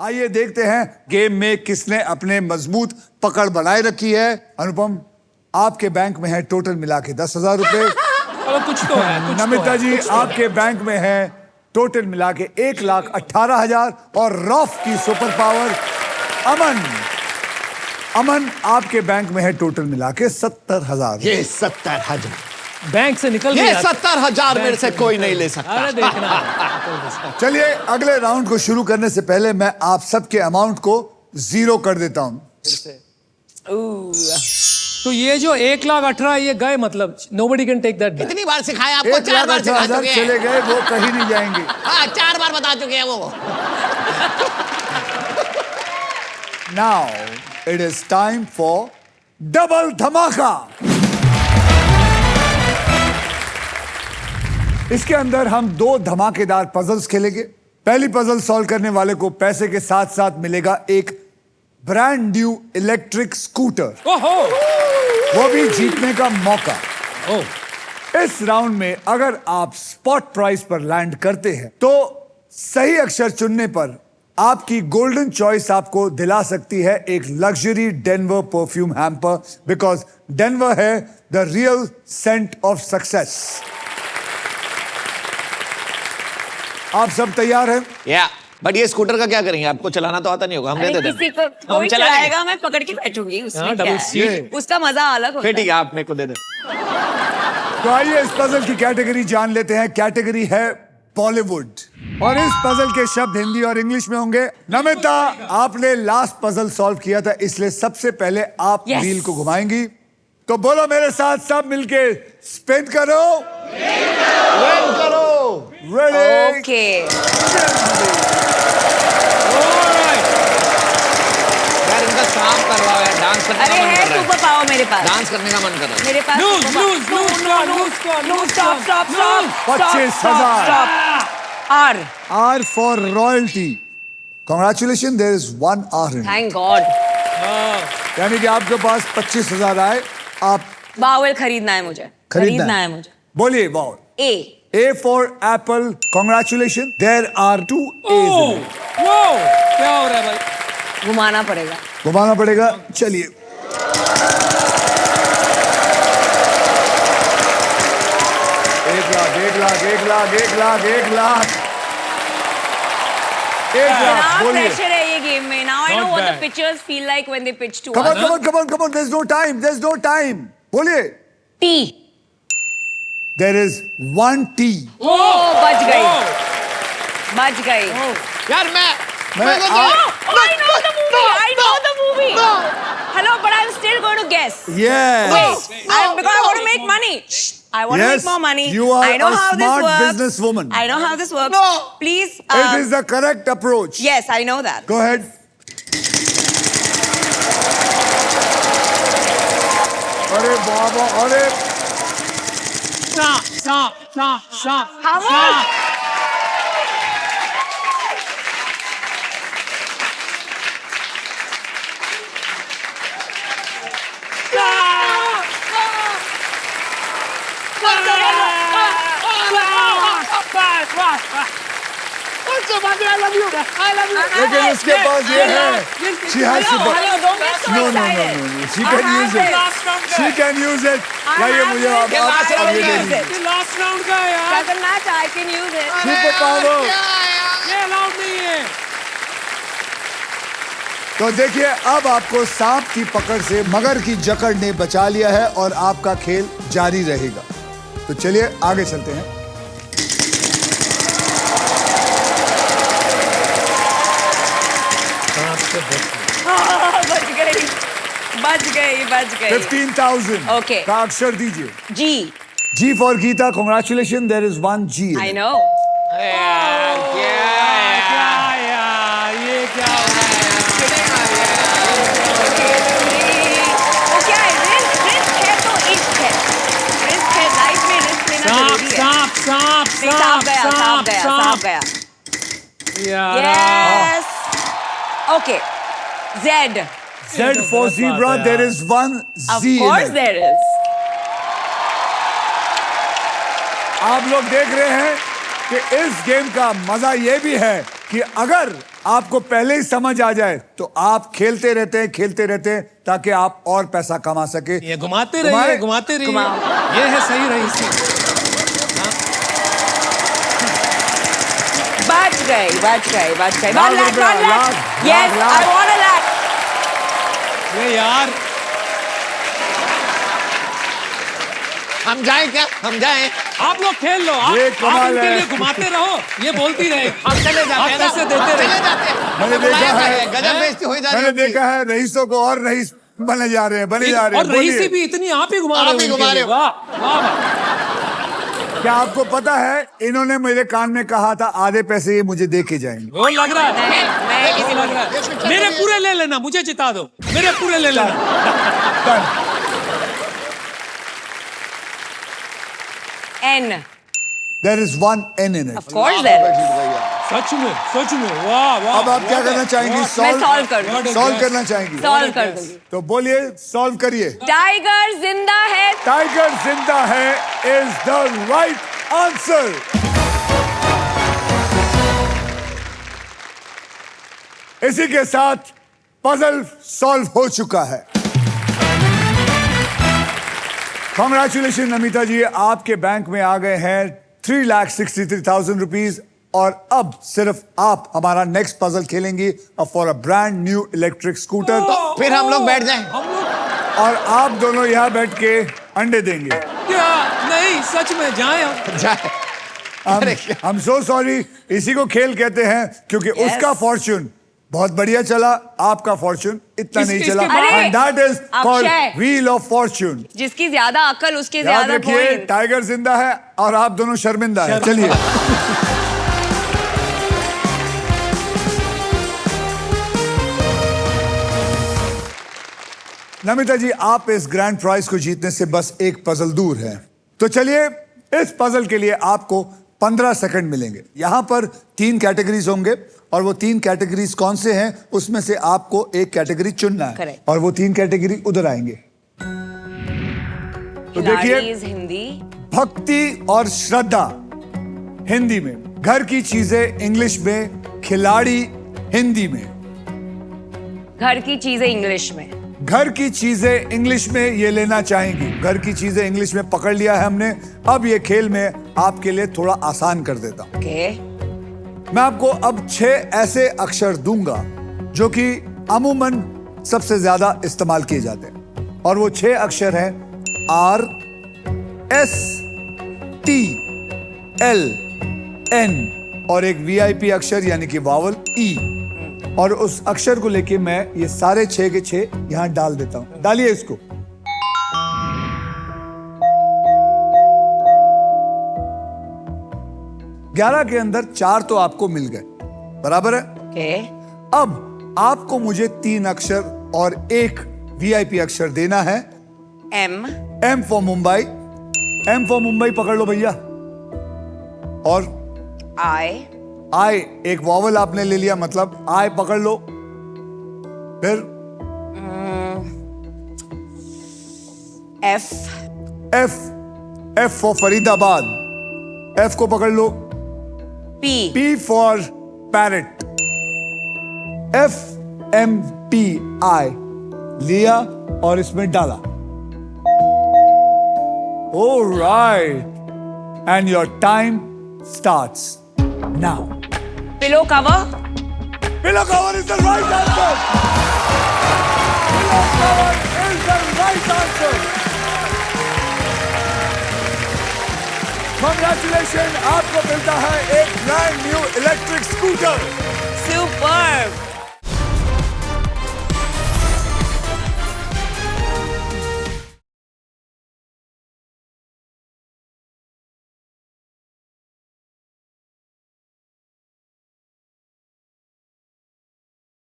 आइए देखते हैं गेम में किसने अपने मजबूत पकड़ बनाए रखी है। अनुपम, आपके बैंक में है टोटल मिला के 10,000 रुपए। कुछ तो है, नमिता जी, आपके बैंक में है टोटल मिला के 1,18,000। और रॉफ की सुपर पावर अमन, आपके बैंक में है टोटल मिला के 70,000। ये 70,000 बैंक से निकल ये 70,000 मेरे से कोई नहीं ले सकता। अरे देखना। चलिए अगले राउंड को शुरू करने से पहले मैं आप सबके अमाउंट को 0 कर देता हूं। तो ये जो 1,18,000 ये गए, मतलब nobody can take that back। कितनी बार सिखाया आपको? 4 बार सिखा 1,18,000 चुके चले हैं। गए, वो कहीं नहीं जाएंगे। हाँ, 4 बार बता चुके हैं वो। Now it is time for double धमाका। इसके अंदर हम 2 धमाकेदार पजल्स खेलेंगे। पहली पजल सॉल्व करने वाले को पैसे के साथ साथ मिलेगा एक ब्रांड न्यू इलेक्ट्रिक स्कूटर, ओहो, वो भी जीतने का मौका। ओह, इस राउंड में अगर आप स्पॉट प्राइस पर लैंड करते हैं तो सही अक्षर चुनने पर आपकी गोल्डन चॉइस आपको दिला सकती है एक luxury Denver perfume hamper, because Denver है the real scent of success. आप सब तैयार हैं? या बट ये स्कूटर का क्या करेंगे? आपको चलाना तो आता नहीं होगा, हम दे देते किसी हैं। को कोई चलाएगा, मैं पकड़ के बैठूंगी, उसमें क्या डबल है? सीट। उसका मजा अलग होता फिर ठीक है। है, आप मेरे को दे दें। तो आइए इस पजल की कैटेगरी जान लेते हैं। कैटेगरी है बॉलीवुड और इस पजल के शब्द हिंदी और इंग्लिश में होंगे। नमिता, आपने लास्ट पजल सॉल्व किया था, इसलिए सबसे पहले आप Yes. व्हील को घुमाएंगी। तो बोलो मेरे साथ, सब मिलके स्पिन करो, रन करो। रेडी? ओके, यार इनका सांप करवाओ यार, डांस करने अरे का मन है कर रहा सुपर पावर मेरे है। पास। डांस करने का मन कर रहा है। मेरे पास Lose, super lose, power- lose, no, lose, no, lose, no, lose, stop, stop, stop, stop, 25,000. stop. R. R for royalty. Congratulations, there is 1 R in it. Thank God. यानी कि आपके पास 25,000 आए। आप बावल खरीदना है मुझे। खरीदना है मुझे। बोलिए wow. A. A for apple. Congratulations, there are 2 A's in it. वो क्या हो रहा है भाई? घुमाना पड़ेगा। घुमाना पड़ेगा। चलिए, एक लाख, 1 लाख, 1 लाख, 1 लाख, 1 लाख, 1 लाख। इतना बोलिए। प्रेशर है ये गेम में। Now I know Not what the bad. pitchers feel like when they pitch to Come on, us. come on, come on, come on. There's no time. There's no time. बोलिए। T. There is 1 T. ओ, बच गई, बच गई। यार मैं मैं Oh, I know the movie. I know the movie. Hello, but I'm still going to guess. Yes. Wait, because I want to make money. I want to Yes, make more money. you are I know a how smart this works. businesswoman. I know how this works. No. Please. It is the correct approach. Yes, I know that. Go ahead. अरे बाबा, अरे Stop. How much? लेकिन उसके पास ये है। She has to. Hello, don't get so No, no, no, excited. no, no. She I can have use it. it. She can use it. I लाइए have मुझे it. अब I अब ये can they use दीजिए। it. Last round का है यार, Doesn't matter. I can use it. Super power. ये अलाउड नहीं है। तो देखिए, अब आपको सांप की पकड़ से मगर की जकड़ ने बचा लिया है और आपका खेल जारी रहेगा। तो चलिए आगे चलते हैं। बच गई, बच गई। 15,000 Okay. का अक्षर दीजिए। G. G for Gita, congratulations, there is 1 G in I it. know. यार क्या क्या यार, ये क्या हो रहा है? वो क्या है? रिस्क है तो इश्क है। रिस्क है, लाइफ में रिस्क लेना जरूरी है। सांप नहीं, सांप गया। यार, Yes. Okay. Z. Z for zebra, there is 1 Of Z in course it. there is. आप लोग देख रहे हैं कि इस गेम का मजा ये भी है कि अगर आपको पहले ही समझ आ जाए तो आप खेलते रहते हैं ताकि आप और पैसा कमा सके। ये घुमाते रहिए। ये है सही रही सी। बच गए। लाख रुपया, lakh, Yes, lakh. I want a lakh. ये यार हम जाएं क्या? हम जाएं? आप लोग खेल लो। आप ये कमाल इनके है। लिए घुमाते रहो, ये बोलती रहे। हम चले जाते आप हैं ना? पैसे देते हम रहे। चले जाते हैं। मैंने हमें देखा बुलाया है, है, गजब बेइज्जती हो जा रही मैंने है। देखा है रईसों को और रईस बने जा रहे हैं और रईसी बोलिए। भी इतनी आप ही घुमा रहे हो। आप ही इनके घुमा रहे लिए। हो। वाह वाह। क्या आपको पता है इन्होंने मेरे कान में कहा था आधे पैसे ये मुझे दे के जाएंगे। वो लग रहा है। मैं वो किसी लग रहा है। मेरे पूरे ले लेना, मुझे जिता दो। मेरे पूरे ले लेना। N. There is one N in it. Of course there is. सच में वाह वाह। अब आप क्या करना चाहेंगी? मैं solve कर दूं। सॉल्व करना चाहेंगी? Solve कर दूंगी। तो बोलिए, सॉल्व करिए। टाइगर जिंदा है। टाइगर जिंदा है इज द राइट आंसर। इसी के साथ पजल सॉल्व हो चुका है। कॉन्ग्रेचुलेशन नमिता जी, आपके बैंक में आ गए हैं 3,63,000 रुपीज और अब सिर्फ आप हमारा नेक्स्ट पजल खेलेंगी for a brand new electric scooter फिर हम लोग बैठ जाएं। हम लोग और आप दोनों यहाँ बैठ के अंडे देंगे। क्या? नहीं, सच में जाएं हम। जाए। I'm so sorry, इसी को खेल कहते हैं क्योंकि Yes. उसका फॉर्च्यून बहुत बढ़िया चला, आपका फॉर्च्यून इतना नहीं इसके चला। बाद- And that is called Akshay. wheel of fortune। जिसकी ज्यादा अकल उसके याद ज्यादा रखिए, पॉइंट। टाइगर जिंदा है और आप दोनों शर्मिंदा है। चलिए नमिता जी, आप इस ग्रैंड प्राइज को जीतने से बस एक पजल दूर हैं। तो चलिए, इस पजल के लिए आपको 15 सेकंड मिलेंगे। यहां पर 3 कैटेगरीज होंगे और वो 3 कैटेगरीज कौन से हैं उसमें से आपको एक कैटेगरी चुनना है। Correct. और वो 3 कैटेगरी उधर आएंगे। तो देखिए, खिलाड़ीज हिंदी। भक्ति और श्रद्धा हिंदी में, घर की चीजें इंग्लिश में, खिलाड़ी हिंदी में। घर की चीजें इंग्लिश में। घर की चीजें इंग्लिश में ये लेना चाहेंगी। घर की चीजें इंग्लिश में पकड़ लिया है हमने। अब ये खेल में आपके लिए थोड़ा आसान कर देता हूं। ओके। मैं आपको अब 6 ऐसे अक्षर दूंगा जो कि अमूमन सबसे ज्यादा इस्तेमाल किए जाते हैं और वो 6 अक्षर हैं R, S, T, L, N और एक VIP अक्षर यानी कि वावल E। और उस अक्षर को लेके मैं ये सारे 6 के 6 यहां डाल देता हूं। डालिए इसको। ग्यारह के अंदर 4 तो आपको मिल गए, बराबर है। ओके। अब आपको मुझे 3 अक्षर और एक VIP अक्षर देना है। M। M for Mumbai. M for Mumbai पकड़ लो भैया। और I। I एक वॉवल आपने ले लिया, मतलब I पकड़ लो। फिर F। F। F for Faridabad. F को पकड़ लो। P। P for parrot. F M P I लिया और इसमें डाला। Alright, and your time starts now. Pillow cover. Pillow cover is the right answer. Pillow cover is the right answer. Congratulations, आपको मिलता है एक brand new electric scooter. Superb.